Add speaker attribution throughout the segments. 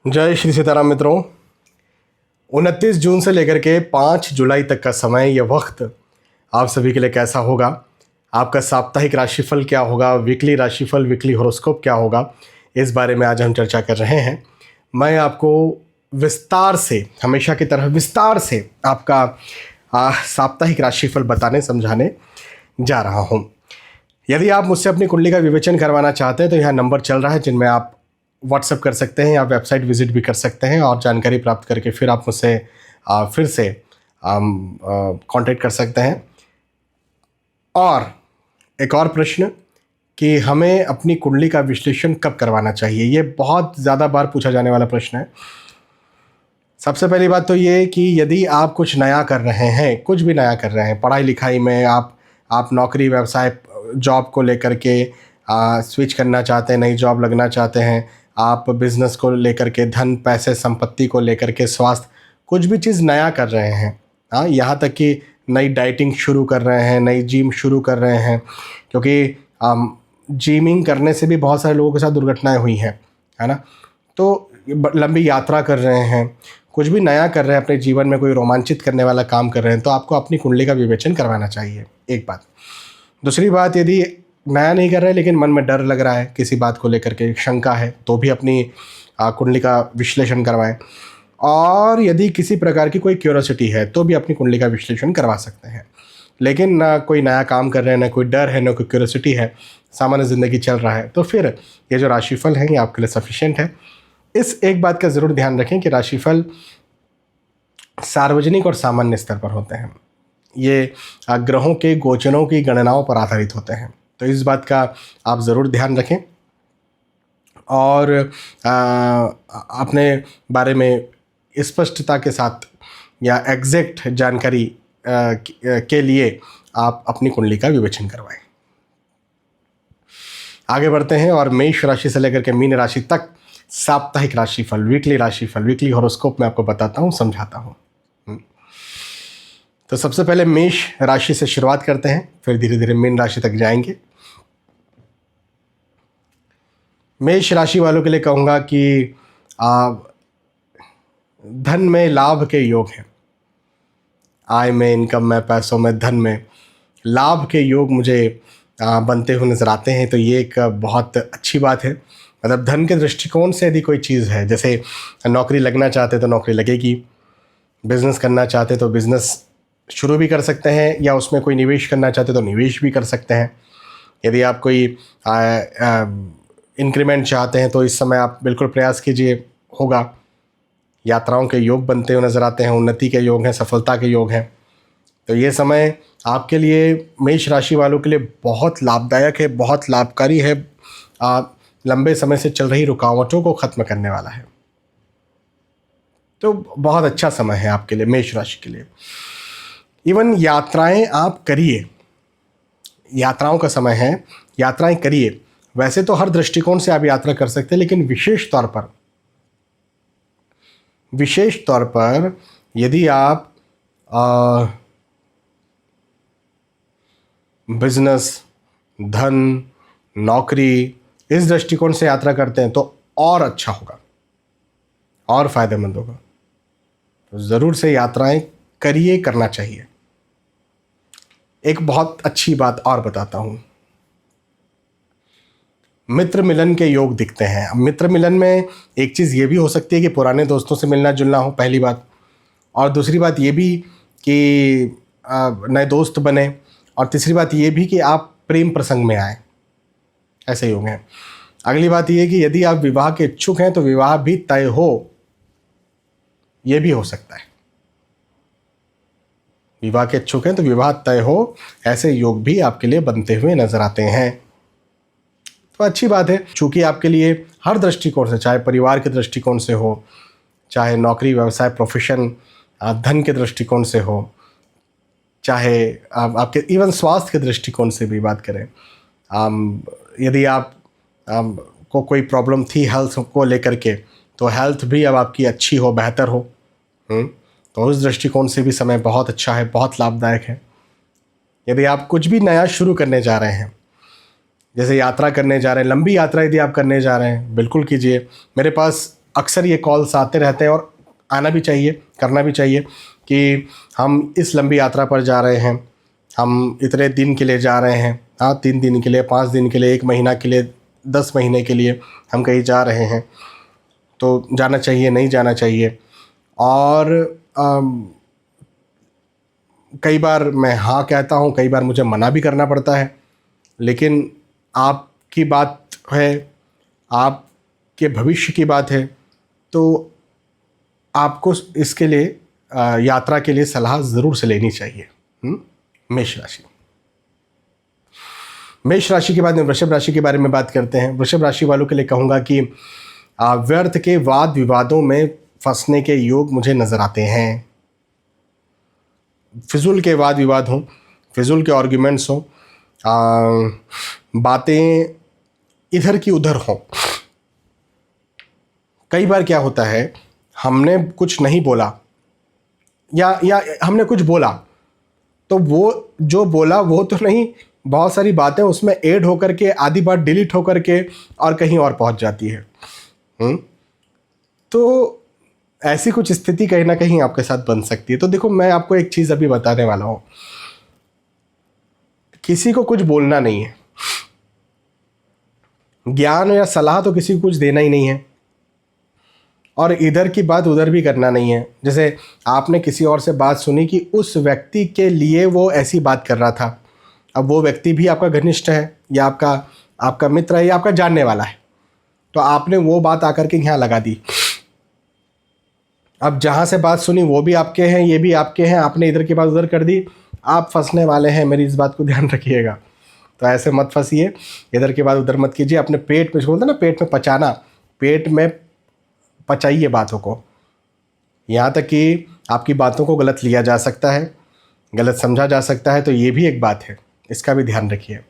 Speaker 1: जय श्री सीताराम मित्रों। 29 जून से लेकर के 5 जुलाई तक का समय, यह वक्त आप सभी के लिए कैसा होगा, आपका साप्ताहिक राशिफल क्या होगा, वीकली राशिफल, वीकली हॉरोस्कोप क्या होगा, इस बारे में आज हम चर्चा कर रहे हैं। मैं आपको विस्तार से, हमेशा की तरह विस्तार से आपका साप्ताहिक राशिफल बताने समझाने जा रहा हूँ। यदि आप मुझसे अपनी कुंडली का विवेचन करवाना चाहते हैं तो यहाँ नंबर चल रहा है जिनमें आप व्हाट्सएप कर सकते हैं या वेबसाइट विजिट भी कर सकते हैं और जानकारी प्राप्त करके फिर आप मुझसे फिर से कांटेक्ट कर सकते हैं। और एक और प्रश्न कि हमें अपनी कुंडली का विश्लेषण कब करवाना चाहिए, ये बहुत ज़्यादा बार पूछा जाने वाला प्रश्न है। सबसे पहली बात तो ये कि यदि आप कुछ नया कर रहे हैं, कुछ भी नया कर रहे हैं, पढ़ाई लिखाई में आप नौकरी, व्यवसाय, जॉब को लेकर के स्विच करना चाहते हैं, नई जॉब लगना चाहते हैं, आप बिज़नेस को लेकर के, धन, पैसे, संपत्ति को लेकर के, स्वास्थ्य, कुछ भी चीज़ नया कर रहे हैं, यहाँ तक कि नई डाइटिंग शुरू कर रहे हैं, नई जिम शुरू कर रहे हैं, क्योंकि जिमिंग करने से भी बहुत सारे लोगों के साथ दुर्घटनाएं हुई हैं, है ना। तो लंबी यात्रा कर रहे हैं, कुछ भी नया कर रहे हैं अपने जीवन में, कोई रोमांचित करने वाला काम कर रहे हैं, तो आपको अपनी कुंडली का विवेचन करवाना चाहिए, एक बात। दूसरी बात, यदि नया नहीं कर रहे लेकिन मन में डर लग रहा है, किसी बात को लेकर के शंका है, तो भी अपनी कुंडली का विश्लेषण करवाएं। और यदि किसी प्रकार की कोई क्यूरोसिटी है तो भी अपनी कुंडली का विश्लेषण करवा सकते हैं। लेकिन ना कोई नया काम कर रहे हैं, ना कोई डर है, ना कोई क्यूरोसिटी है, सामान्य ज़िंदगी चल रहा है, तो फिर ये जो राशिफल है ये आपके लिए सफिशिएंट है। इस एक बात का ज़रूर ध्यान रखें कि राशिफल सार्वजनिक और सामान्य स्तर पर होते हैं। ये ग्रहों के गोचरों की गणनाओं पर आधारित होते हैं, तो इस बात का आप ज़रूर ध्यान रखें और अपने बारे में स्पष्टता के साथ या एग्जैक्ट जानकारी के लिए आप अपनी कुंडली का विवेचन करवाएं। आगे बढ़ते हैं और मेष राशि से लेकर के मीन राशि तक साप्ताहिक राशिफल, वीकली राशिफल, वीकली हॉरोस्कोप में आपको बताता हूँ, समझाता हूँ। तो सबसे पहले मेष राशि से शुरुआत करते हैं, फिर धीरे धीरे मीन राशि तक जाएंगे। मेष राशि वालों के लिए कहूँगा कि धन में लाभ के योग हैं। आय में, इनकम में, पैसों में, धन में लाभ के योग मुझे बनते हुए नज़र आते हैं। तो ये एक बहुत अच्छी बात है। मतलब धन के दृष्टिकोण से यदि कोई चीज़ है, जैसे नौकरी लगना चाहते तो नौकरी लगेगी, बिज़नेस करना चाहते तो बिज़नेस शुरू भी कर सकते हैं, या उसमें कोई निवेश करना चाहते तो निवेश भी कर सकते हैं। यदि आप कोई इंक्रीमेंट चाहते हैं तो इस समय आप बिल्कुल प्रयास कीजिए, होगा। यात्राओं के योग बनते हुए नज़र आते हैं, उन्नति के योग हैं, सफलता के योग हैं। तो ये समय आपके लिए, मेष राशि वालों के लिए बहुत लाभदायक है, बहुत लाभकारी है। लंबे समय से चल रही रुकावटों को ख़त्म करने वाला है। तो बहुत अच्छा समय है आपके लिए, मेष राशि के लिए। इवन यात्राएं आप करिए, यात्राओं का समय है, यात्राएं करिए। वैसे तो हर दृष्टिकोण से आप यात्रा कर सकते हैं, लेकिन विशेष तौर पर यदि आप बिजनेस, धन, नौकरी, इस दृष्टिकोण से यात्रा करते हैं तो और अच्छा होगा और फायदेमंद होगा। तो ज़रूर से यात्राएं करिए, करना चाहिए। एक बहुत अच्छी बात और बताता हूँ, मित्र मिलन के योग दिखते हैं। अब मित्र मिलन में एक चीज़ ये भी हो सकती है कि पुराने दोस्तों से मिलना जुलना हो, पहली बात। और दूसरी बात ये भी कि नए दोस्त बने। और तीसरी बात ये भी कि आप प्रेम प्रसंग में आए, ऐसे योग हैं। अगली बात ये कि यदि आप विवाह के इच्छुक हैं तो विवाह भी तय हो, ये भी हो सकता है। विवाह के इच्छुक हैं तो विवाह तय हो, ऐसे योग भी आपके लिए बनते हुए नजर आते हैं। तो अच्छी बात है, चूँकि आपके लिए हर दृष्टिकोण से, चाहे परिवार के दृष्टिकोण से हो, चाहे नौकरी, व्यवसाय, प्रोफेशन, धन के दृष्टिकोण से हो, चाहे आपके इवन स्वास्थ्य के दृष्टिकोण से भी बात करें, यदि आप को कोई प्रॉब्लम थी हेल्थ को लेकर के, तो हेल्थ भी अब आपकी अच्छी हो, बेहतर हो, तो उस दृष्टिकोण से भी समय बहुत अच्छा है, बहुत लाभदायक है। यदि आप कुछ भी नया शुरू करने जा रहे हैं, जैसे यात्रा करने जा रहे हैं, लंबी यात्रा यदि आप करने जा रहे हैं, बिल्कुल कीजिए। मेरे पास अक्सर ये कॉल्स आते रहते हैं और आना भी चाहिए, करना भी चाहिए कि हम इस लंबी यात्रा पर जा रहे हैं, हम इतने दिन के लिए जा रहे हैं, हाँ 3 दिन के लिए, 5 दिन के लिए, 1 महीना के लिए, 10 महीने के लिए हम कहीं जा रहे हैं, तो जाना चाहिए, नहीं जाना चाहिए। और कई बार मैं हाँ कहता हूँ, कई बार मुझे मना भी करना पड़ता है, लेकिन आपकी बात है, आपके भविष्य की बात है, तो आपको इसके लिए यात्रा के लिए सलाह ज़रूर से लेनी चाहिए। मेष राशि। मेष राशि के बाद में वृषभ राशि के बारे में बात करते हैं। वृषभ राशि वालों के लिए कहूँगा कि व्यर्थ के वाद विवादों में फंसने के योग मुझे नज़र आते हैं। फिजूल के वाद विवाद हों, फिजूल के आर्ग्यूमेंट्स हों, बातें इधर की उधर हों। कई बार क्या होता है, हमने कुछ नहीं बोला या हमने कुछ बोला, तो वो जो बोला वो तो नहीं, बहुत सारी बातें उसमें ऐड होकर के, आधी बात डिलीट होकर के और कहीं और पहुंच जाती है। तो ऐसी कुछ स्थिति कहीं ना कहीं आपके साथ बन सकती है। तो देखो, मैं आपको एक चीज़ अभी बताने वाला हूँ, किसी को कुछ बोलना नहीं है, ज्ञान या सलाह तो किसी को कुछ देना ही नहीं है, और इधर की बात उधर भी करना नहीं है। जैसे आपने किसी और से बात सुनी कि उस व्यक्ति के लिए वो ऐसी बात कर रहा था, अब वो व्यक्ति भी आपका घनिष्ठ है या आपका मित्र है या आपका जानने वाला है, तो आपने वो बात आकर के यहाँ लगा दी। अब जहाँ से बात सुनी वो भी आपके हैं, ये भी आपके हैं, आपने इधर की बात उधर कर दी, आप फंसने वाले हैं। मेरी इस बात को ध्यान रखिएगा। तो ऐसे मत फंसिए, इधर की बात उधर मत कीजिए। अपने पेट में, बोलते हैं ना पेट में पचाना, पेट में पचाइए बातों को। यहाँ तक कि आपकी बातों को गलत लिया जा सकता है, गलत समझा जा सकता है, तो ये भी एक बात है, इसका भी ध्यान रखिए।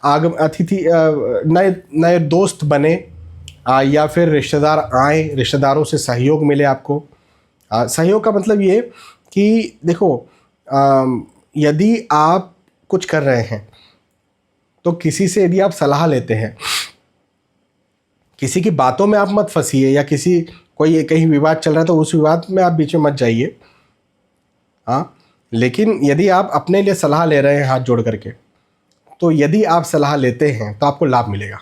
Speaker 1: आगम अतिथि, नए नए दोस्त बने, या फिर रिश्तेदार आए, रिश्तेदारों से सहयोग मिले आपको। सहयोग का मतलब ये कि देखो, यदि आप कुछ कर रहे हैं तो किसी से यदि आप सलाह लेते हैं, किसी की बातों में आप मत फंसिए, या कोई कहीं विवाद चल रहा है तो उस विवाद में आप बीच में मत जाइए। हाँ, लेकिन यदि आप अपने लिए सलाह ले रहे हैं हाथ जोड़ करके, तो यदि आप सलाह लेते हैं तो आपको लाभ मिलेगा,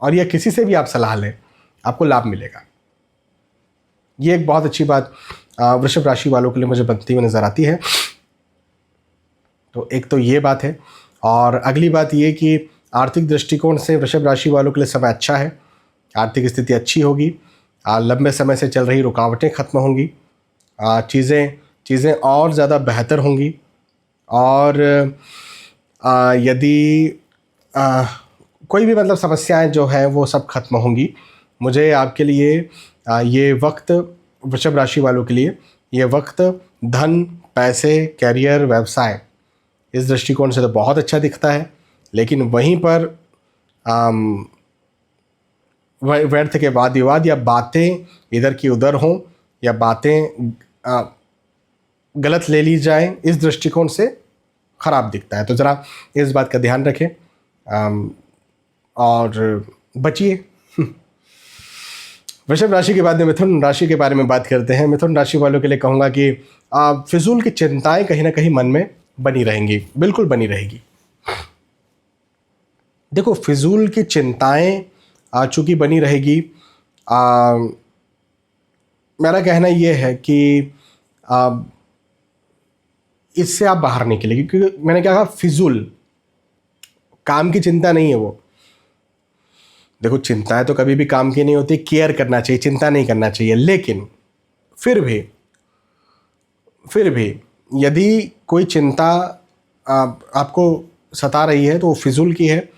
Speaker 1: और यह किसी से भी आप सलाह लें आपको लाभ मिलेगा। ये एक बहुत अच्छी बात वृषभ राशि वालों के लिए मुझे बनती हुई नज़र आती है। तो एक तो ये बात है, और अगली बात ये कि आर्थिक दृष्टिकोण से वृषभ राशि वालों के लिए समय अच्छा है, आर्थिक स्थिति अच्छी होगी, लंबे समय से चल रही रुकावटें ख़त्म होंगी, चीज़ें और ज़्यादा बेहतर होंगी, और यदि कोई भी मतलब समस्याएं जो हैं वो सब खत्म होंगी। मुझे आपके लिए ये वक्त, वृषभ राशि वालों के लिए ये वक्त धन, पैसे, कैरियर, व्यवसाय, इस दृष्टिकोण से तो बहुत अच्छा दिखता है, लेकिन वहीं पर व्यर्थ के वाद विवाद या बातें इधर की उधर हों, या बातें गलत ले ली जाएं, इस दृष्टिकोण से ख़राब दिखता है। तो ज़रा इस बात का ध्यान रखें और बचिए। वृषभ राशि के बाद में मिथुन राशि के बारे में बात करते हैं। मिथुन राशि वालों के लिए कहूँगा कि फिजूल की चिंताएं कहीं ना कहीं मन में बनी रहेंगी, बिल्कुल बनी रहेगी। देखो, फिजूल की चिंताएं चूँकि बनी रहेगी, मेरा कहना यह है कि इससे आप बाहर निकलेंगे, क्योंकि मैंने क्या कहा, फिजूल काम की चिंता नहीं है वो। देखो, चिंताएं तो कभी भी काम की नहीं होती, केयर करना चाहिए, चिंता नहीं करना चाहिए। लेकिन फिर भी यदि कोई चिंता आपको सता रही है तो वो फिजूल की है,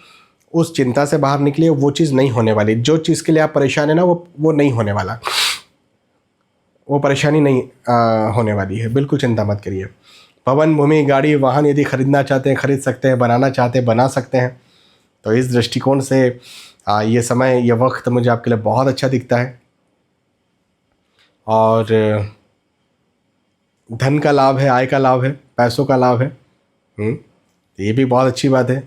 Speaker 1: उस चिंता से बाहर निकलिए। वो चीज़ नहीं होने वाली, जो चीज़ के लिए आप परेशान है ना, वो नहीं होने वाला, वो परेशानी नहीं होने वाली है। बिल्कुल चिंता मत करिए। भवन, भूमि, गाड़ी, वाहन यदि खरीदना चाहते हैं खरीद सकते हैं, बनाना चाहते हैं बना सकते हैं। तो इस दृष्टिकोण से ये समय, ये वक्त मुझे आपके लिए बहुत अच्छा दिखता है, और धन का लाभ है, आय का लाभ है, पैसों का लाभ है। ये भी बहुत अच्छी बात है।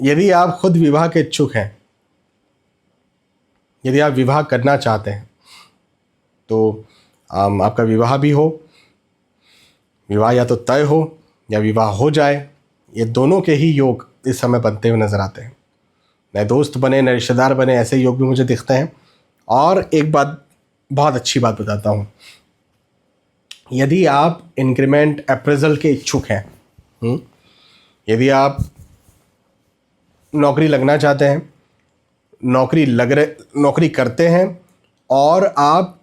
Speaker 1: यदि आप खुद विवाह के इच्छुक हैं, यदि आप विवाह करना चाहते हैं, तो आपका विवाह भी हो, विवाह या तो तय हो या विवाह हो जाए, ये दोनों के ही योग इस समय बनते हुए नज़र आते हैं। नए दोस्त बने, नए रिश्तेदार बने, ऐसे योग भी मुझे दिखते हैं। और एक बात, बहुत अच्छी बात बताता हूँ, यदि आप इंक्रीमेंट अप्रेजल के इच्छुक हैं, यदि आप नौकरी लगना चाहते हैं, नौकरी करते हैं और आप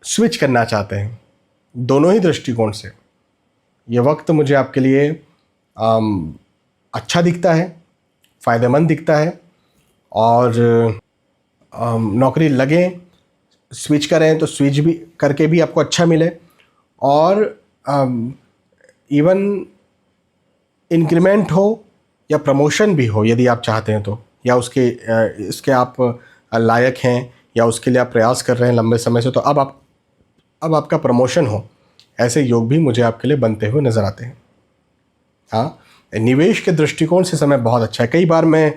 Speaker 1: स्विच करना चाहते हैं, दोनों ही दृष्टिकोण से ये वक्त मुझे आपके लिए अच्छा दिखता है, फ़ायदेमंद दिखता है। और नौकरी लगे, स्विच करें तो स्विच भी करके भी आपको अच्छा मिले, और इवन इंक्रीमेंट हो या प्रमोशन भी हो यदि आप चाहते हैं तो, या इसके आप लायक हैं या उसके लिए आप प्रयास कर रहे हैं लंबे समय से, तो अब आपका प्रमोशन हो, ऐसे योग भी मुझे आपके लिए बनते हुए नज़र आते हैं। हाँ, निवेश के दृष्टिकोण से समय बहुत अच्छा है। कई बार मैं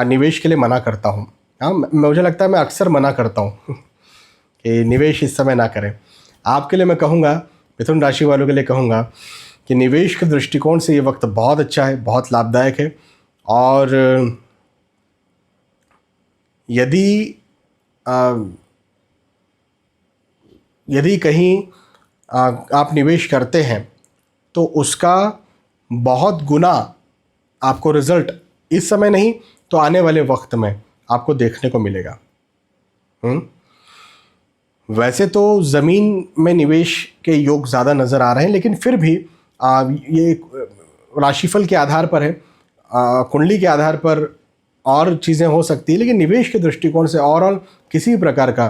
Speaker 1: निवेश के लिए मना करता हूँ। हाँ, मुझे लगता है मैं अक्सर मना करता हूँ कि निवेश इस समय ना करें। आपके लिए मैं कहूँगा, मिथुन राशि वालों के लिए कहूँगा कि निवेश के दृष्टिकोण से ये वक्त बहुत अच्छा है, बहुत लाभदायक है। और यदि कहीं आप निवेश करते हैं तो उसका बहुत गुना आपको रिजल्ट इस समय नहीं तो आने वाले वक्त में आपको देखने को मिलेगा। वैसे तो ज़मीन में निवेश के योग ज़्यादा नज़र आ रहे हैं, लेकिन फिर भी ये राशिफल के आधार पर है, कुंडली के आधार पर और चीज़ें हो सकती है, लेकिन निवेश के दृष्टिकोण से ओवरऑल किसी प्रकार का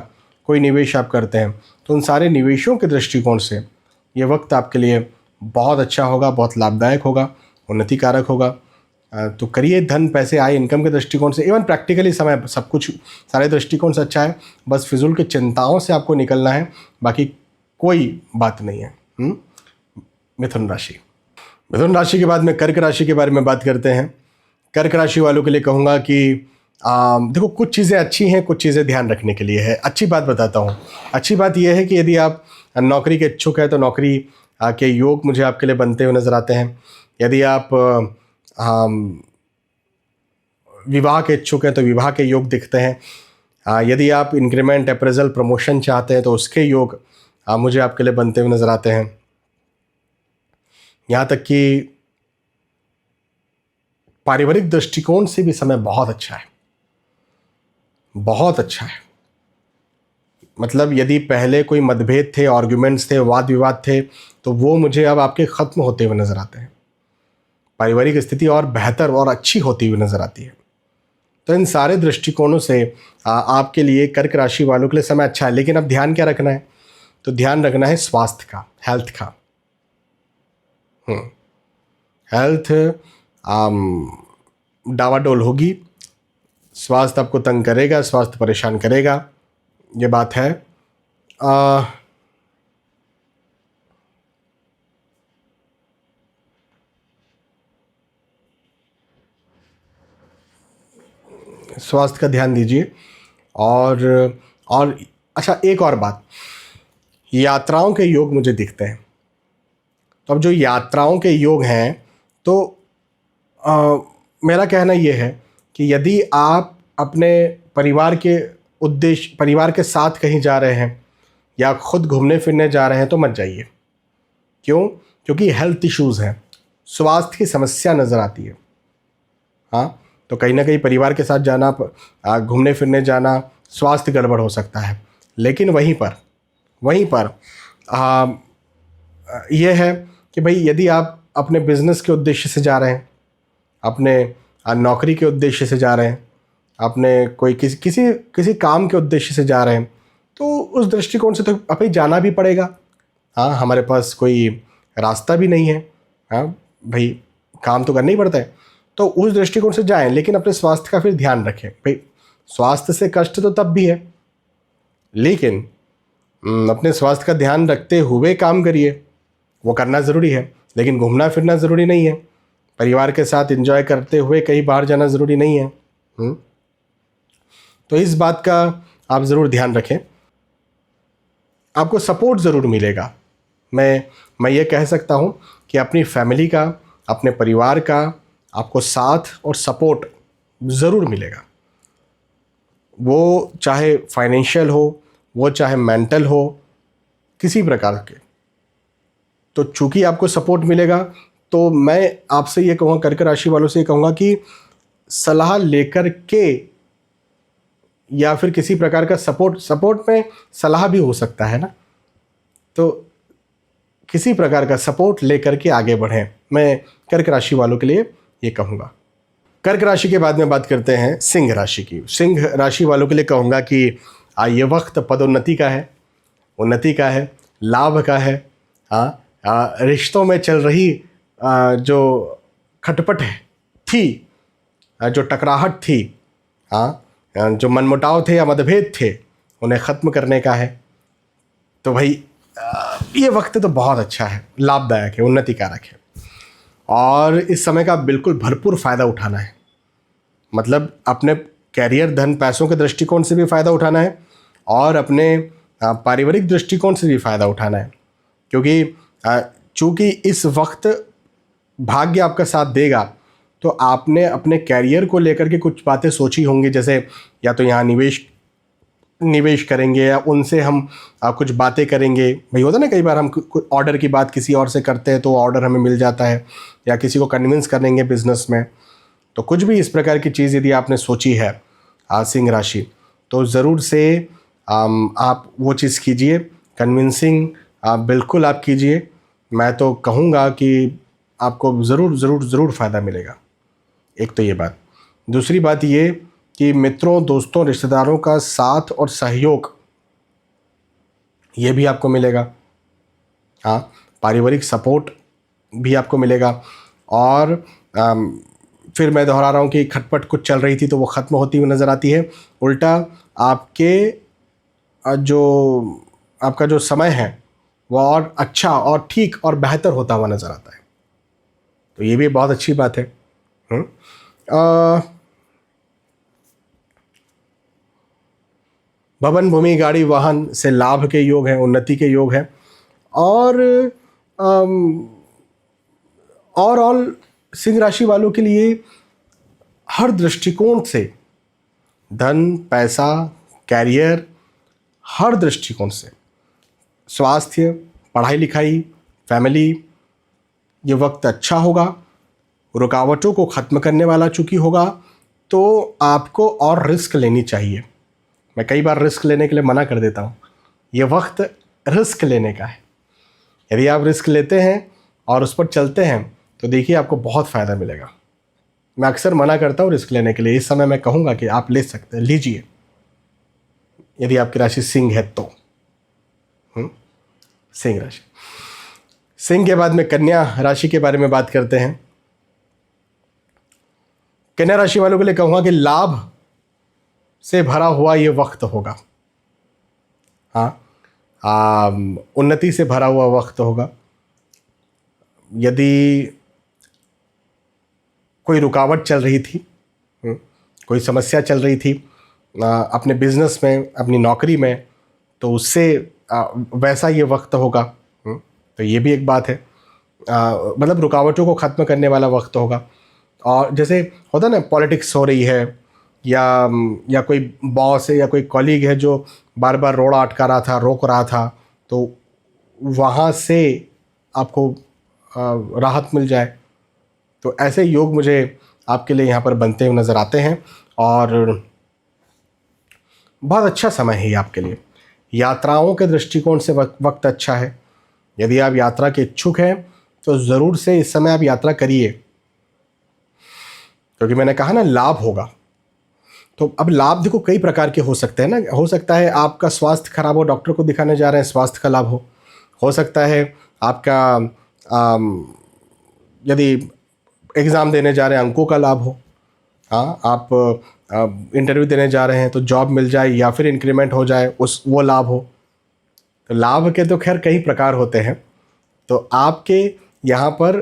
Speaker 1: कोई निवेश आप करते हैं तो उन सारे निवेशों के दृष्टिकोण से ये वक्त आपके लिए बहुत अच्छा होगा, बहुत लाभदायक होगा, उन्नति कारक होगा। तो करिए, धन पैसे आए इनकम के दृष्टिकोण से, इवन प्रैक्टिकली समय सब कुछ सारे दृष्टिकोण से अच्छा है। बस फिजूल की चिंताओं से आपको निकलना है, बाकी कोई बात नहीं है। मिथुन राशि के बाद में कर्क राशि के बारे में बात करते हैं। कर्क राशि वालों के लिए कहूँगा कि देखो, कुछ चीज़ें अच्छी हैं, कुछ चीज़ें ध्यान रखने के लिए है। अच्छी बात बताता हूँ। अच्छी बात यह है कि यदि आप नौकरी के इच्छुक हैं तो नौकरी के योग मुझे आपके लिए बनते हुए नज़र आते हैं। यदि आप विवाह के इच्छुक हैं तो विवाह के योग दिखते हैं। यदि आप इंक्रीमेंट, अप्रेजल, प्रमोशन चाहते हैं तो उसके योग मुझे आपके लिए बनते हुए नज़र आते हैं। यहाँ तक कि पारिवारिक दृष्टिकोण से भी समय बहुत अच्छा है, बहुत अच्छा है। मतलब यदि पहले कोई मतभेद थे, आर्ग्यूमेंट्स थे, वाद विवाद थे, तो वो मुझे अब आपके ख़त्म होते हुए नज़र आते हैं। पारिवारिक स्थिति और बेहतर और अच्छी होती हुई नज़र आती है। तो इन सारे दृष्टिकोणों से आपके लिए, कर्क राशि वालों के लिए समय अच्छा है। लेकिन अब ध्यान क्या रखना है? तो ध्यान रखना है स्वास्थ्य का, हेल्थ का। हेल्थ डावाडोल होगी, स्वास्थ्य आपको तंग करेगा, स्वास्थ्य परेशान करेगा, ये बात है। स्वास्थ्य का ध्यान दीजिए। और अच्छा, एक और बात, यात्राओं के योग मुझे दिखते हैं। तो अब जो यात्राओं के योग हैं, तो मेरा कहना ये है कि यदि आप अपने परिवार के साथ कहीं जा रहे हैं या खुद घूमने फिरने जा रहे हैं तो मत जाइए। क्यों? क्योंकि हेल्थ इश्यूज़ हैं, स्वास्थ्य की समस्या नज़र आती है। हाँ, तो कहीं ना कहीं परिवार के साथ जाना, घूमने फिरने जाना, स्वास्थ्य गड़बड़ हो सकता है। लेकिन वहीं पर यह है कि भाई, यदि आप अपने बिजनेस के उद्देश्य से जा रहे हैं, अपने नौकरी के उद्देश्य से जा रहे हैं, अपने कोई किसी काम के उद्देश्य से जा रहे हैं, तो उस दृष्टिकोण से तो अभी जाना भी पड़ेगा। हाँ, हमारे पास कोई रास्ता भी नहीं है। हाँ भाई, काम तो करना ही पड़ता है, तो उस दृष्टिकोण से जाएं, लेकिन अपने स्वास्थ्य का फिर ध्यान रखें। भाई, स्वास्थ्य से कष्ट तो तब भी है, लेकिन अपने स्वास्थ्य का ध्यान रखते हुए काम करिए। वो करना ज़रूरी है, लेकिन घूमना फिरना ज़रूरी नहीं है। परिवार के साथ एंजॉय करते हुए कहीं बाहर जाना ज़रूरी नहीं है। तो इस बात का आप ज़रूर ध्यान रखें। आपको सपोर्ट ज़रूर मिलेगा। मैं ये कह सकता हूँ कि अपनी फैमिली का, अपने परिवार का आपको साथ और सपोर्ट ज़रूर मिलेगा। वो चाहे फाइनेंशियल हो, वो चाहे मेंटल हो, किसी प्रकार के। तो चूँकि आपको सपोर्ट मिलेगा, तो मैं आपसे ये कहूँगा, कर्क राशि वालों से ये कहूँगा कि सलाह लेकर के या फिर किसी प्रकार का सपोर्ट में सलाह भी हो सकता है ना, तो किसी प्रकार का सपोर्ट लेकर के आगे बढ़ें। मैं कर्क राशि वालों के लिए ये कहूँगा। कर्क राशि के बाद में बात करते हैं सिंह राशि की। सिंह राशि वालों के लिए कहूँगा कि ये वक्त पदोन्नति का है, उन्नति का है, लाभ का है। रिश्तों में चल रही जो खटपट थी, जो टकराहट थी, जो मनमुटाव थे या मतभेद थे, उन्हें ख़त्म करने का है। तो भाई ये वक्त तो बहुत अच्छा है, लाभदायक है, उन्नति कारक है, और इस समय का बिल्कुल भरपूर फ़ायदा उठाना है। मतलब अपने कैरियर, धन, पैसों के दृष्टिकोण से भी फ़ायदा उठाना है और अपने पारिवारिक दृष्टिकोण से भी फ़ायदा उठाना है। क्योंकि चूँकि इस वक्त भाग्य आपका साथ देगा, तो आपने अपने कैरियर को लेकर के कुछ बातें सोची होंगी, जैसे या तो यहाँ निवेश करेंगे या उनसे हम कुछ बातें करेंगे। भाई होता ना, कई बार हम ऑर्डर की बात किसी और से करते हैं तो ऑर्डर हमें मिल जाता है, या किसी को कन्विंस करेंगे बिजनेस में। तो कुछ भी इस प्रकार की चीज़ यदि आपने सोची है सिंह राशि, तो ज़रूर से आप वो चीज़ कीजिए, कन्विंसिंग बिल्कुल आप कीजिए। मैं तो कहूँगा कि आपको ज़रूर फ़ायदा मिलेगा। एक तो ये बात। दूसरी बात ये कि मित्रों, दोस्तों, रिश्तेदारों का साथ और सहयोग ये भी आपको मिलेगा। पारिवारिक सपोर्ट भी आपको मिलेगा। और फिर मैं दोहरा रहा हूँ कि खटपट कुछ चल रही थी तो वो ख़त्म होती हुई नज़र आती है। उल्टा आपका जो समय है वो और अच्छा और ठीक और बेहतर होता हुआ नज़र आता है। तो ये भी बहुत अच्छी बात है। भवन, भूमि, गाड़ी, वाहन से लाभ के योग हैं, उन्नति के योग हैं। और ऑल सिंह राशि वालों के लिए हर दृष्टिकोण से, धन, पैसा, कैरियर, हर दृष्टिकोण से, स्वास्थ्य, पढ़ाई लिखाई, फैमिली, ये वक्त अच्छा होगा। रुकावटों को ख़त्म करने वाला चूँकि होगा, तो आपको और रिस्क लेनी चाहिए। मैं कई बार रिस्क लेने के लिए मना कर देता हूँ। ये वक्त रिस्क लेने का है। यदि आप रिस्क लेते हैं और उस पर चलते हैं तो देखिए आपको बहुत फ़ायदा मिलेगा। मैं अक्सर मना करता हूँ रिस्क लेने के लिए। इस समय मैं कहूँगा कि आप ले सकते हैं, लीजिए, यदि आपकी राशि सिंह है तो। सिंह राशि। सिंह के बाद में कन्या राशि के बारे में बात करते हैं। कन्या राशि वालों के लिए कहूँगा कि लाभ से भरा हुआ ये वक्त होगा। उन्नति से भरा हुआ वक्त होगा। यदि कोई रुकावट चल रही थी, कोई समस्या चल रही थी अपने बिजनेस में, अपनी नौकरी में, तो उससे वैसा ये वक्त होगा। तो ये भी एक बात है। मतलब रुकावटों को ख़त्म करने वाला वक्त होगा। और जैसे होता ना, पॉलिटिक्स हो रही है या कोई बॉस है या कोई कॉलीग है जो बार बार रोड़ा अटका रहा था, रोक रहा था, तो वहाँ से आपको राहत मिल जाए। तो ऐसे योग मुझे आपके लिए यहाँ पर बनते हुए नज़र आते हैं। और बहुत अच्छा समय है ये आपके लिए। यात्राओं के दृष्टिकोण से वक्त अच्छा है। यदि आप यात्रा के इच्छुक हैं तो ज़रूर से इस समय आप यात्रा करिए, क्योंकि मैंने कहा ना, लाभ होगा। तो अब लाभ देखो कई प्रकार के हो सकते हैं ना। हो सकता है आपका स्वास्थ्य खराब हो, डॉक्टर को दिखाने जा रहे हैं, स्वास्थ्य का लाभ हो सकता है आपका यदि एग्ज़ाम देने जा रहे हैं, अंकों का लाभ हो। आप इंटरव्यू देने जा रहे हैं तो जॉब मिल जाए या फिर इंक्रीमेंट हो जाए, वो लाभ हो। तो लाभ के तो खैर कई प्रकार होते हैं। तो आपके यहाँ पर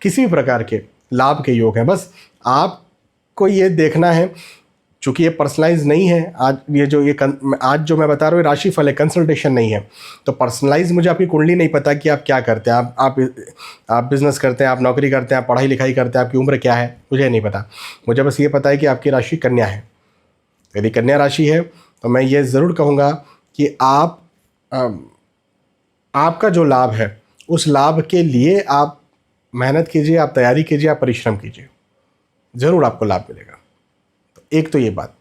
Speaker 1: किसी भी प्रकार के लाभ के योग हैं। बस आपको ये देखना है, चूँकि ये पर्सनलाइज नहीं है, आज जो मैं बता रहा हूँ राशि फल है, कंसल्टेशन नहीं है। तो पर्सनलाइज मुझे आपकी कुंडली नहीं पता कि आप क्या करते हैं, आप बिज़नेस करते हैं, आप नौकरी करते हैं, आप पढ़ाई लिखाई करते हैं, आपकी उम्र क्या है, मुझे नहीं पता। मुझे बस ये पता है कि आपकी राशि कन्या है। यदि कन्या राशि है तो मैं ये ज़रूर कहूँगा कि आपका जो लाभ है उस लाभ के लिए आप मेहनत कीजिए, आप तैयारी कीजिए, आप परिश्रम कीजिए, ज़रूर आपको लाभ मिलेगा। तो एक तो ये बात।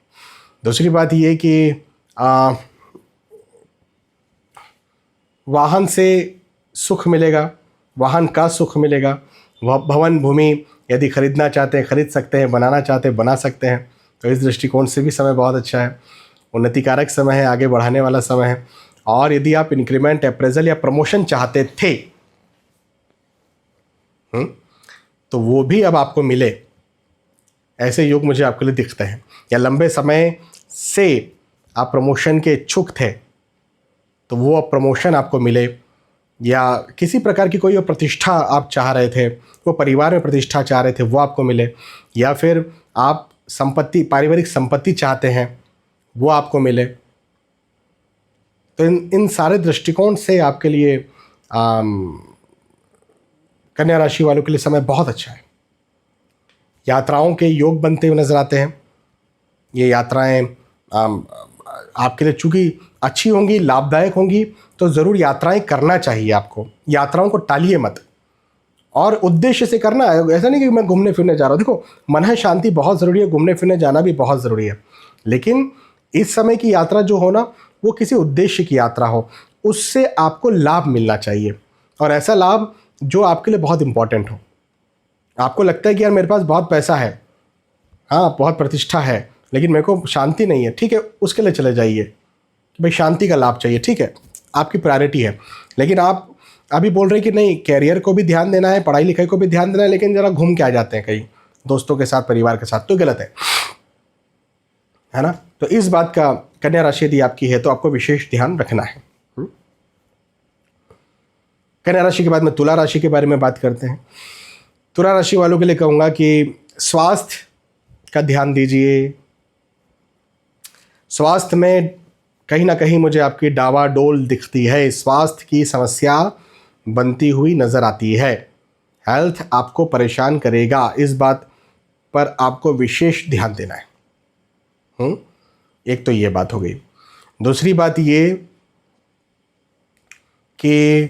Speaker 1: दूसरी बात ये कि वाहन से सुख मिलेगा, वाहन का सुख मिलेगा। वह भवन भूमि यदि खरीदना चाहते हैं खरीद सकते हैं, बनाना चाहते हैं बना सकते हैं। तो इस दृष्टिकोण से भी समय बहुत अच्छा है, उन्नतिकारक समय है, आगे बढ़ाने वाला समय है। और यदि आप इंक्रीमेंट, अप्रेजल या प्रमोशन चाहते थे तो वो भी अब आपको मिले, ऐसे योग मुझे आपके लिए दिखते हैं। या लंबे समय से आप प्रमोशन के इच्छुक थे तो वो अब प्रमोशन आपको मिले, या किसी प्रकार की कोई प्रतिष्ठा आप चाह रहे थे, वो परिवार में प्रतिष्ठा चाह रहे थे, वो आपको मिले, या फिर आप संपत्ति, पारिवारिक संपत्ति चाहते हैं, वो आपको मिले। तो इन सारे दृष्टिकोण से आपके लिए कन्या राशि वालों के लिए समय बहुत अच्छा है। यात्राओं के योग बनते हुए नजर आते हैं। ये यात्राएं आपके लिए चूँकि अच्छी होंगी, लाभदायक होंगी, तो ज़रूर यात्राएं करना चाहिए आपको। यात्राओं को टालिए मत, और उद्देश्य से करना है। ऐसा नहीं कि मैं घूमने फिरने जा रहा हूँ। देखो, मन है शांति बहुत ज़रूरी है, घूमने फिरने जाना भी बहुत ज़रूरी है, लेकिन इस समय की यात्रा जो हो ना, वो किसी उद्देश्य की यात्रा हो, उससे आपको लाभ मिलना चाहिए, और ऐसा लाभ जो आपके लिए बहुत इंपॉर्टेंट हो। आपको लगता है कि यार मेरे पास बहुत पैसा है, हाँ बहुत प्रतिष्ठा है, लेकिन मेरे को शांति नहीं है, ठीक है, उसके लिए चले जाइए कि भाई शांति का लाभ चाहिए, ठीक है, आपकी प्रायोरिटी है। लेकिन आप अभी बोल रहे हैं कि नहीं, कैरियर को भी ध्यान देना है, पढ़ाई लिखाई को भी ध्यान देना है, लेकिन ज़रा घूम के आ जाते हैं कहीं दोस्तों के साथ, परिवार के साथ, तो गलत है ना। तो इस बात का कन्या राशि यदि आपकी है तो आपको विशेष ध्यान रखना है। कन्या राशि के बाद में तुला राशि के बारे में बात करते हैं। तुला राशि वालों के लिए कहूँगा कि स्वास्थ्य का ध्यान दीजिए। स्वास्थ्य में कहीं ना कहीं मुझे आपकी डावाडोल दिखती है, स्वास्थ्य की समस्या बनती हुई नज़र आती है। हेल्थ आपको परेशान करेगा, इस बात पर आपको विशेष ध्यान देना है। एक तो ये बात हो गई। दूसरी बात ये कि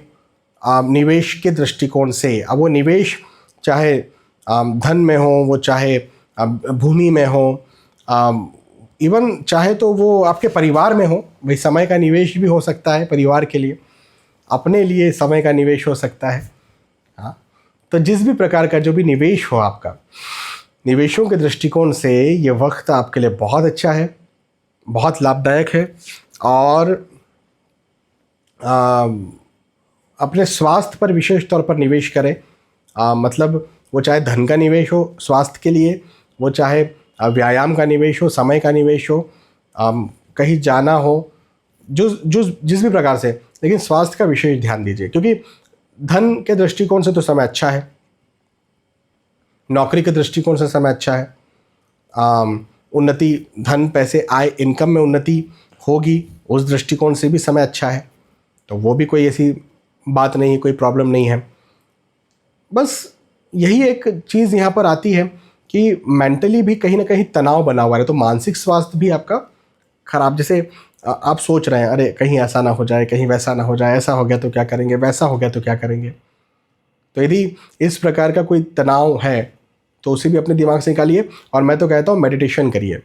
Speaker 1: निवेश के दृष्टिकोण से, अब वो निवेश चाहे धन में हो, वो चाहे भूमि में हो, इवन चाहे तो वो आपके परिवार में हो, भाई समय का निवेश भी हो सकता है परिवार के लिए, अपने लिए समय का निवेश हो सकता है। हाँ, तो जिस भी प्रकार का जो भी निवेश हो आपका, निवेशों के दृष्टिकोण से ये वक्त आपके लिए बहुत अच्छा है, बहुत लाभदायक है। और अपने स्वास्थ्य पर विशेष तौर पर निवेश करें। मतलब वो चाहे धन का निवेश हो स्वास्थ्य के लिए, वो चाहे व्यायाम का निवेश हो, समय का निवेश हो, कहीं जाना हो, जिस भी प्रकार से, लेकिन स्वास्थ्य का विशेष ध्यान दीजिए, क्योंकि धन के दृष्टिकोण से तो समय अच्छा है, नौकरी के दृष्टिकोण से समय अच्छा है, उन्नति, धन, पैसे, आय, इनकम में उन्नति होगी, उस दृष्टिकोण से भी समय अच्छा है। तो वो भी कोई ऐसी बात नहीं है, कोई प्रॉब्लम नहीं है। बस यही एक चीज़ यहाँ पर आती है कि मेंटली भी कहीं ना कहीं तनाव बना हुआ है, तो मानसिक स्वास्थ्य भी आपका खराब। जैसे आप सोच रहे हैं, अरे कहीं ऐसा ना हो जाए, कहीं वैसा ना हो जाए, ऐसा हो गया तो क्या करेंगे, वैसा हो गया तो क्या करेंगे। तो यदि इस प्रकार का कोई तनाव है तो उसे भी अपने दिमाग से निकालिए। और मैं तो कहता हूँ मेडिटेशन करिए,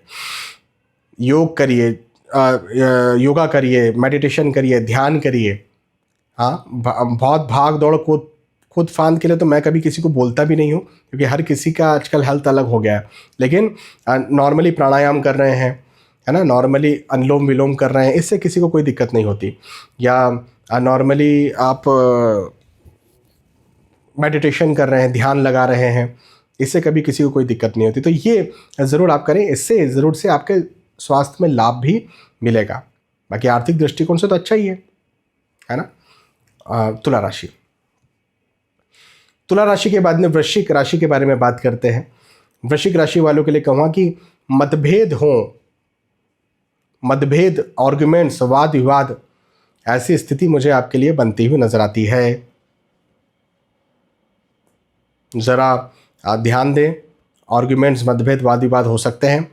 Speaker 1: योग करिए, योगा करिए, मेडिटेशन करिए, ध्यान करिए। हाँ, बहुत भाग दौड़ खुद फांद के लिए तो मैं कभी किसी को बोलता भी नहीं हूँ, क्योंकि हर किसी का आजकल हेल्थ अलग हो गया है। लेकिन नॉर्मली प्राणायाम कर रहे हैं, है ना, नॉर्मली अनुलोम विलोम कर रहे हैं, इससे किसी को कोई दिक्कत नहीं होती। या नॉर्मली आप मेडिटेशन कर रहे हैं, ध्यान लगा रहे हैं, इससे कभी किसी को कोई दिक्कत नहीं होती। तो ये ज़रूर आप करें, इससे ज़रूर से आपके स्वास्थ्य में लाभ भी मिलेगा। बाकी आर्थिक दृष्टिकोण से तो अच्छा ही है ना। तुला राशि, तुला राशि के बाद में वृश्चिक राशि के बारे में बात करते हैं। वृश्चिक राशि वालों के लिए कहूँगा कि मतभेद हों, मतभेद, आर्गुमेंट्स, वाद विवाद, ऐसी स्थिति मुझे आपके लिए बनती हुई नजर आती है। ज़रा ध्यान दें, आर्गुमेंट्स, मतभेद, वाद विवाद हो सकते हैं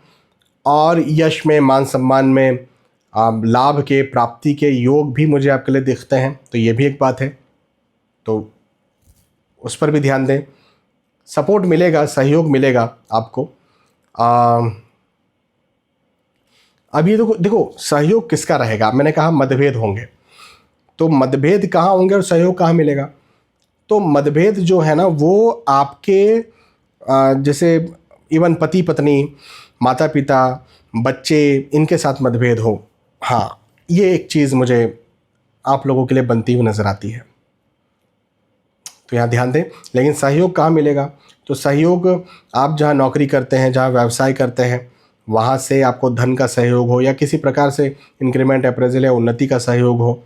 Speaker 1: और यश में, मान सम्मान में, लाभ के प्राप्ति के योग भी मुझे आपके लिए दिखते हैं, तो ये भी एक बात है, तो उस पर भी ध्यान दें। सपोर्ट मिलेगा, सहयोग मिलेगा आपको। अब ये देखो सहयोग किसका रहेगा। मैंने कहा मतभेद होंगे, तो मतभेद कहाँ होंगे और सहयोग कहाँ मिलेगा। तो मतभेद जो है ना वो आपके जैसे इवन पति पत्नी, माता पिता, बच्चे, इनके साथ मतभेद हो, हाँ ये एक चीज़ मुझे आप लोगों के लिए बनती हुई नज़र आती है, तो यहाँ ध्यान दें। लेकिन सहयोग कहाँ मिलेगा, तो सहयोग आप जहाँ नौकरी करते हैं, जहाँ व्यवसाय करते हैं, वहाँ से आपको धन का सहयोग हो या किसी प्रकार से इंक्रीमेंट, अप्रेजल या उन्नति का सहयोग हो,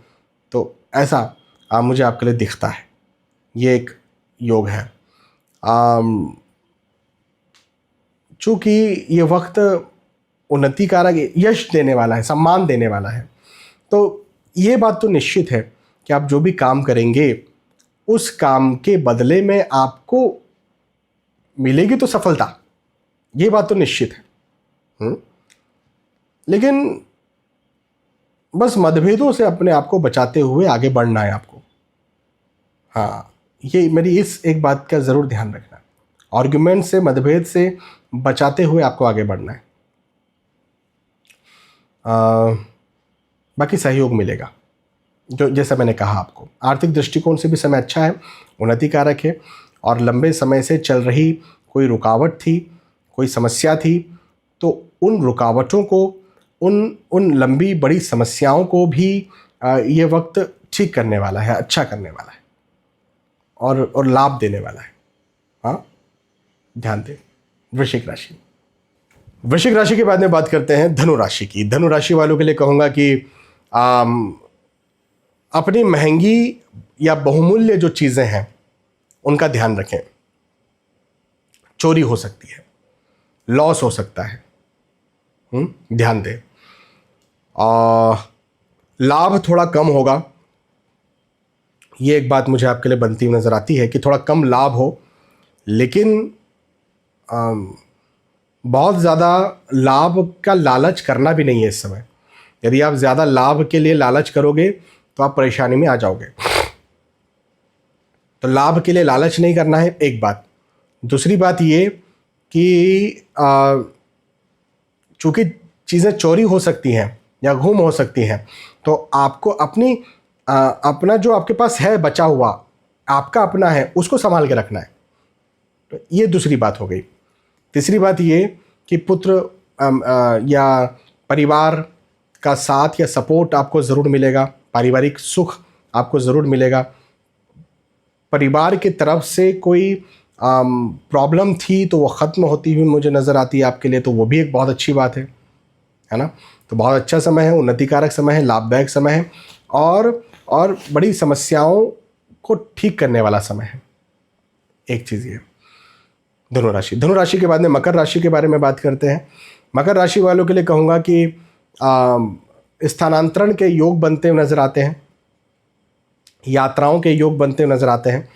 Speaker 1: तो ऐसा मुझे आपके लिए दिखता है। ये एक योग है। चूँकि ये वक्त उन्नति कारक, यश देने वाला है, सम्मान देने वाला है, तो ये बात तो निश्चित है कि आप जो भी काम करेंगे उस काम के बदले में आपको मिलेगी तो सफलता, ये बात तो निश्चित है। लेकिन बस मतभेदों से अपने आप को बचाते हुए आगे बढ़ना है आपको। हाँ, ये मेरी इस एक बात का ज़रूर ध्यान रखना, आर्गुमेंट से, मतभेद से बचाते हुए आपको आगे बढ़ना है। बाकी सहयोग मिलेगा, जो जैसा मैंने कहा आपको। आर्थिक दृष्टिकोण से भी समय अच्छा है, उन्नति कारक है, और लंबे समय से चल रही कोई रुकावट थी, कोई समस्या थी, तो उन रुकावटों को, उन लंबी बड़ी समस्याओं को भी ये वक्त ठीक करने वाला है, अच्छा करने वाला है और लाभ देने वाला है। हाँ, ध्यान दें। वृश्चिक राशि, वृश्चिक राशि के बाद में बात करते हैं धनु राशि की। धनु राशि वालों के लिए कहूँगा कि अपनी महंगी या बहुमूल्य जो चीज़ें हैं उनका ध्यान रखें। चोरी हो सकती है, लॉस हो सकता है, ध्यान दें। लाभ थोड़ा कम होगा, ये एक बात मुझे आपके लिए बनती हुई नज़र आती है कि थोड़ा कम लाभ हो, लेकिन बहुत ज़्यादा लाभ का लालच करना भी नहीं है इस समय। यदि आप ज़्यादा लाभ के लिए लालच करोगे तो आप परेशानी में आ जाओगे, तो लाभ के लिए लालच नहीं करना है, एक बात। दूसरी बात ये कि चूँकि चीज़ें चोरी हो सकती हैं या गुम हो सकती हैं, तो आपको अपना जो आपके पास है बचा हुआ, आपका अपना है, उसको संभाल के रखना है। तो ये दूसरी बात हो गई। तीसरी बात ये कि पुत्र या परिवार का साथ या सपोर्ट आपको ज़रूर मिलेगा, पारिवारिक सुख आपको ज़रूर मिलेगा। परिवार की तरफ से कोई प्रॉब्लम थी तो वो ख़त्म होती हुई मुझे नज़र आती है आपके लिए, तो वो भी एक बहुत अच्छी बात है ना। तो बहुत अच्छा समय है, उन्नति कारक समय है, लाभदायक समय है, और बड़ी समस्याओं को ठीक करने वाला समय है। एक चीज़ ये धनु राशि। धनु राशि के बाद में मकर राशि के बारे में बात करते हैं। मकर राशि वालों के लिए कहूँगा कि स्थानांतरण के योग बनते हुए नज़र आते हैं, यात्राओं के योग बनते हुए नज़र आते हैं।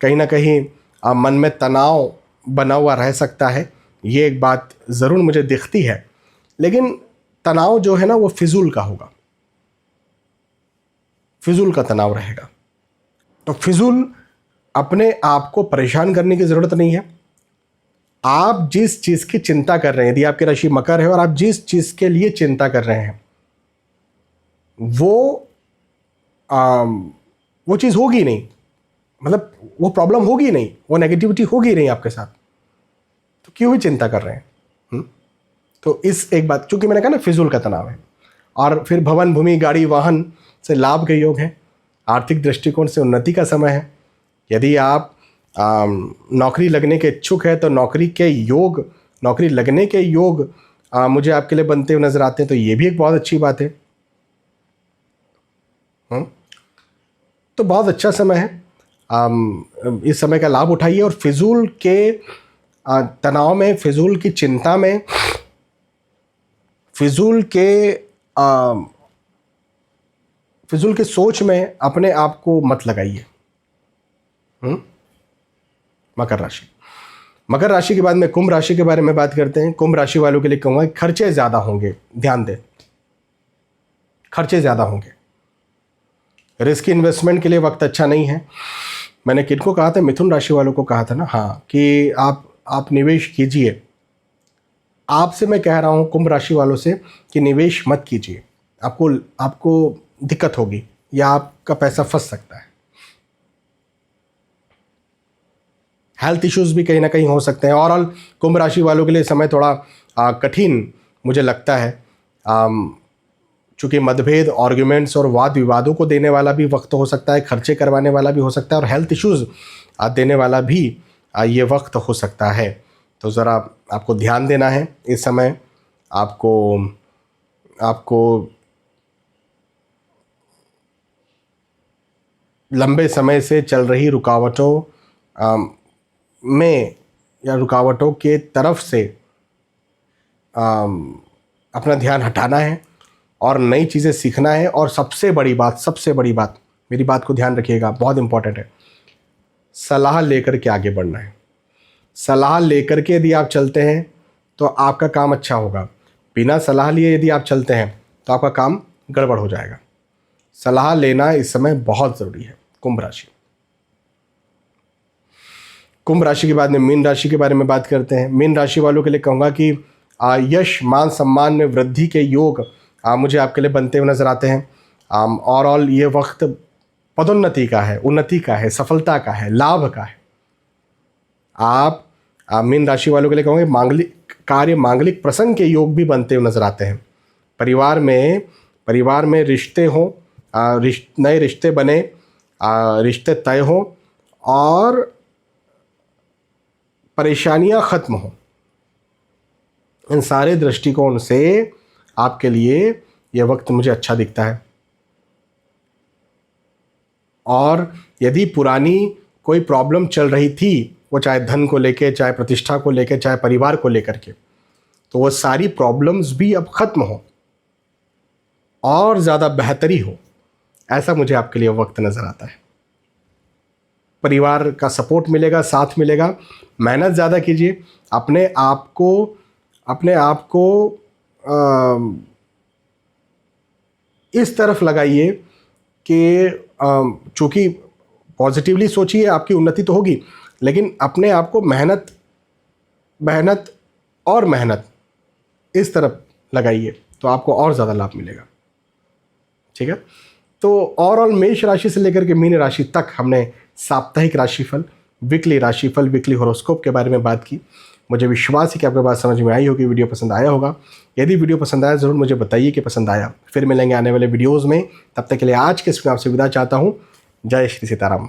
Speaker 1: कहीं ना कहीं मन में तनाव बना हुआ रह सकता है, ये एक बात ज़रूर मुझे दिखती है, लेकिन तनाव जो है ना वो फिजूल का होगा, फिजूल का तनाव रहेगा। तो फिजूल अपने आप को परेशान करने की ज़रूरत नहीं है। आप जिस चीज़ की चिंता कर रहे हैं, यदि आपकी राशि मकर है और आप जिस चीज़ के लिए चिंता कर रहे हैं वो चीज़ होगी नहीं, मतलब वो प्रॉब्लम होगी नहीं, वो नेगेटिविटी होगी नहीं आपके साथ, तो क्यों ही चिंता कर रहे हैं। तो इस एक बात, चूंकि मैंने कहा ना फिजूल का तनाव है। और फिर भवन, भूमि, गाड़ी, वाहन से लाभ के योग हैं। आर्थिक दृष्टिकोण से उन्नति का समय है। यदि आप नौकरी लगने के इच्छुक है तो नौकरी लगने के योग मुझे आपके लिए बनते हुए नजर आते हैं, तो ये भी एक बहुत अच्छी बात है। तो बहुत अच्छा समय है। इस समय का लाभ उठाइए और फिजूल के तनाव में, फिजूल की चिंता में, फिजूल के सोच में अपने आप को मत लगाइए। मकर राशि। मकर राशि के बाद में कुंभ राशि के बारे में बात करते हैं। कुंभ राशि वालों के लिए कहूँगा खर्चे ज़्यादा होंगे, ध्यान दें, खर्चे ज़्यादा होंगे। रिस्क इन्वेस्टमेंट के लिए वक्त अच्छा नहीं है। मैंने किनको कहा था? मिथुन राशि वालों को कहा था ना, हाँ, कि आप निवेश कीजिए। आपसे मैं कह रहा हूँ कुंभ राशि वालों से कि निवेश मत कीजिए, आपको दिक्कत होगी या आपका पैसा फंस सकता है। हेल्थ इश्यूज भी कहीं ना कहीं हो सकते हैं। ओवरऑल कुंभ राशि वालों के लिए समय थोड़ा कठिन मुझे लगता है, चूँकि मतभेद, आर्ग्यूमेंट्स और वाद विवादों को देने वाला भी वक्त हो सकता है, खर्चे करवाने वाला भी हो सकता है और हेल्थ इश्यूज देने वाला भी ये वक्त हो सकता है। तो ज़रा आपको ध्यान देना है इस समय। आपको लंबे समय से चल रही रुकावटों में या रुकावटों के तरफ से अपना ध्यान हटाना है और नई चीज़ें सीखना है। और सबसे बड़ी बात, मेरी बात को ध्यान रखिएगा, बहुत इंपॉर्टेंट है, सलाह लेकर के आगे बढ़ना है। सलाह लेकर के यदि आप चलते हैं तो आपका काम अच्छा होगा। बिना सलाह लिए यदि आप चलते हैं तो आपका काम गड़बड़ हो जाएगा। सलाह लेना इस समय बहुत ज़रूरी है। कुंभ राशि। कुंभ राशि के बाद में मीन राशि के बारे में बात करते हैं। मीन राशि वालों के लिए कहूँगा कि यश, मान, सम्मान में वृद्धि के योग मुझे आपके लिए बनते हुए नजर आते हैं। ओवरऑल ये वक्त पदोन्नति का है, उन्नति का है, सफलता का है, लाभ का है। आप मीन राशि वालों के लिए कहूँगे मांगलिक प्रसंग के योग भी बनते हुए नजर आते हैं। परिवार में रिश्ते हों, नए रिश्ते बने, रिश्ते तय हों और परेशानियां खत्म हों। इन सारे दृष्टिकोण से आपके लिए यह वक्त मुझे अच्छा दिखता है। और यदि पुरानी कोई प्रॉब्लम चल रही थी, वो चाहे धन को लेके, चाहे प्रतिष्ठा को लेके, चाहे परिवार को लेकर के, तो वो सारी प्रॉब्लम्स भी अब खत्म हो और ज़्यादा बेहतरी हो, ऐसा मुझे आपके लिए वक्त नज़र आता है। परिवार का सपोर्ट मिलेगा, साथ मिलेगा। मेहनत ज़्यादा कीजिए, अपने आप को इस तरफ लगाइए कि चूँकि पॉजिटिवली सोचिए, आपकी उन्नति तो होगी, लेकिन अपने आप को मेहनत इस तरफ लगाइए तो आपको और ज़्यादा लाभ मिलेगा। ठीक है, तो ओवरऑल मेष राशि से लेकर के मीन राशि तक हमने साप्ताहिक राशिफल, वीकली हॉरोस्कोप के बारे में बात की। मुझे विश्वास है कि आपको बात समझ में आई होगी, वीडियो पसंद आया होगा। यदि वीडियो पसंद आया ज़रूर मुझे बताइए कि पसंद आया। फिर मिलेंगे आने वाले वीडियोज़ में, तब तक के लिए आज के इसमें आपसे विदा चाहता हूँ। जय श्री सीताराम।